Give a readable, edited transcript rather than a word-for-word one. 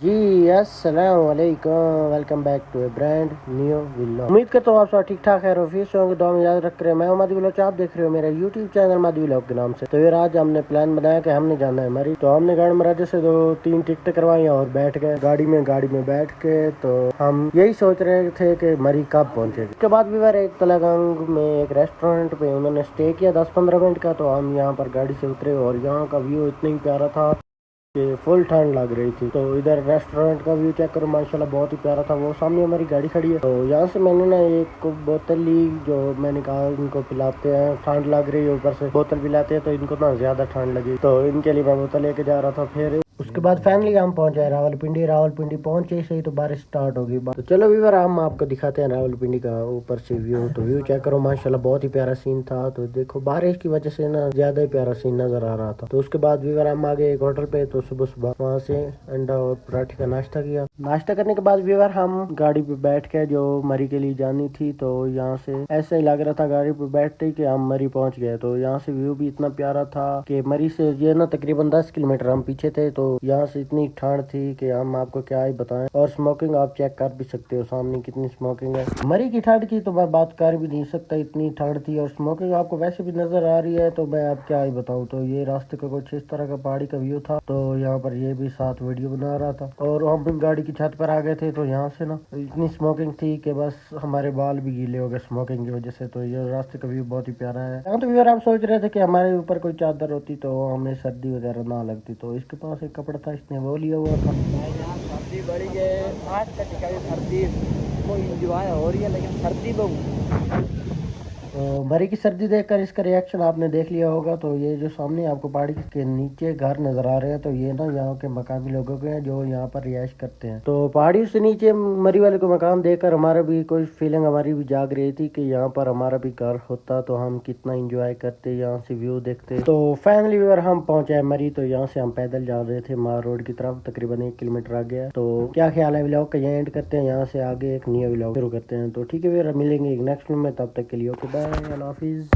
जी अस्सलाम वालेकुम, welcome back to a brand new vlog. उम्मीद करता हूँ आप सब ठीक ठाक है। ऑफिस होंगे तो हम याद रख रहे हैं। मैं मादी व्लॉग, आप देख रहे हो मेरा यूट्यूब चैनल मादी व्लॉग के नाम से। तो यार आज हमने प्लान बनाया कि हमने जाना है मरी। तो हमने गाड़ी मराठे से 2-3 टिकट करवाई और बैठ गए गाड़ी में बैठ के। तो हम यही सोच रहे थे कि मरी कब पहुंचे। उसके बाद भी बार एक तलागंग में एक रेस्टोरेंट पे उन्होंने स्टे किया 10-15 मिनट का। तो हम यहाँ पर गाड़ी से उतरे और यहाँ का व्यू इतना ही प्यारा था कि फुल ठंड लग रही थी। तो इधर रेस्टोरेंट का व्यू चेक करो, माशाल्लाह बहुत ही प्यारा था। वो सामने हमारी गाड़ी खड़ी है। तो यहाँ से मैंने ना एक बोतल ली, जो मैंने कहा इनको पिलाते हैं, ठंड लग रही है, ऊपर से बोतल पिलाते हैं तो इनको ना ज्यादा ठंड लगी। तो इनके लिए मैं बोतल लेके जा रहा था। फिर उसके बाद फाइनली हम पहुंच गए रावलपिंडी पहुंचे सही तो बारिश स्टार्ट हो गई। तो चलो व्यूअर हम आपको दिखाते हैं रावलपिंडी का ऊपर से व्यू। तो व्यू चेक करो, माशाल्लाह बहुत ही प्यारा सीन था। तो देखो बारिश की वजह से ना ज्यादा ही प्यारा सीन नजर आ रहा था। तो उसके बाद व्यूअर हम आ गए एक होटल पे। तो सुबह सुबह वहाँ से अंडा और पराठे का नाश्ता किया। नाश्ता करने के बाद व्यूअर हम गाड़ी पे बैठ के जो मरी के लिए जानी थी, तो यहाँ से ऐसा ही लग रहा था गाड़ी पे बैठते ही कि हम मरी पहुंच गए। तो यहाँ से व्यू भी इतना प्यारा था कि मरी से ये ना तकरीबन 10 किलोमीटर हम पीछे थे। तो यहाँ से इतनी ठंड थी कि हम आपको क्या ही बताएं। और स्मोकिंग आप चेक कर भी सकते हो सामने कितनी स्मोकिंग है। मरी की ठंड की तो मैं बात कर भी नहीं सकता, इतनी ठंड थी। और स्मोकिंग आपको वैसे भी नजर आ रही है, तो मैं आप क्या ही बताऊं। तो ये रास्ते का कुछ इस तरह का पहाड़ी का व्यू था। तो यहाँ पर ये भी साथ वीडियो बना रहा था और हम गाड़ी की छत पर आ गए थे। तो यहाँ से ना इतनी स्मोकिंग थी कि बस हमारे बाल भी गीले हो गए स्मोकिंग की वजह से। तो ये रास्ते का व्यू बहुत ही प्यारा है। यहाँ तो व्यूअर हम सोच रहे थे कि हमारे ऊपर कोई चादर होती तो हमें सर्दी वगैरह ना लगती। तो इसके पास एक कपड़ा था, इसने वो लिया हुआ था। भाई यहाँ सर्दी बड़ी है। आज का टिका सर्दी को इंजॉय हो रही है, लेकिन सर्दी बहुत। तो मरी की सर्दी देखकर इसका रिएक्शन आपने देख लिया होगा। तो ये जो सामने आपको पहाड़ी के नीचे घर नजर आ रहे हैं, तो ये ना यहाँ के मकामी लोगों के हैं जो यहाँ पर रिहाइश करते हैं। तो पहाड़ी से नीचे मरी वाले को मकान देखकर हमारा भी कोई फीलिंग हमारी भी जाग रही थी कि यहाँ पर हमारा भी घर होता तो हम कितना इंजॉय करते, यहाँ से व्यू देखते। तो फाइनली व्यूअर हम पहुंचे मरी। तो यहाँ से हम पैदल जा रहे थे मार रोड की तरफ, तकरीबन 1 किलोमीटर आ गया। तो क्या ख्याल है व्लॉग का यह एंड करते हैं, यहाँ से आगे एक नया व्लॉग शुरू करते हैं। तो ठीक है फिर मिलेंगे नेक्स्ट में, तब तक के लिए ओके बाय, अल्लाह हाफिज।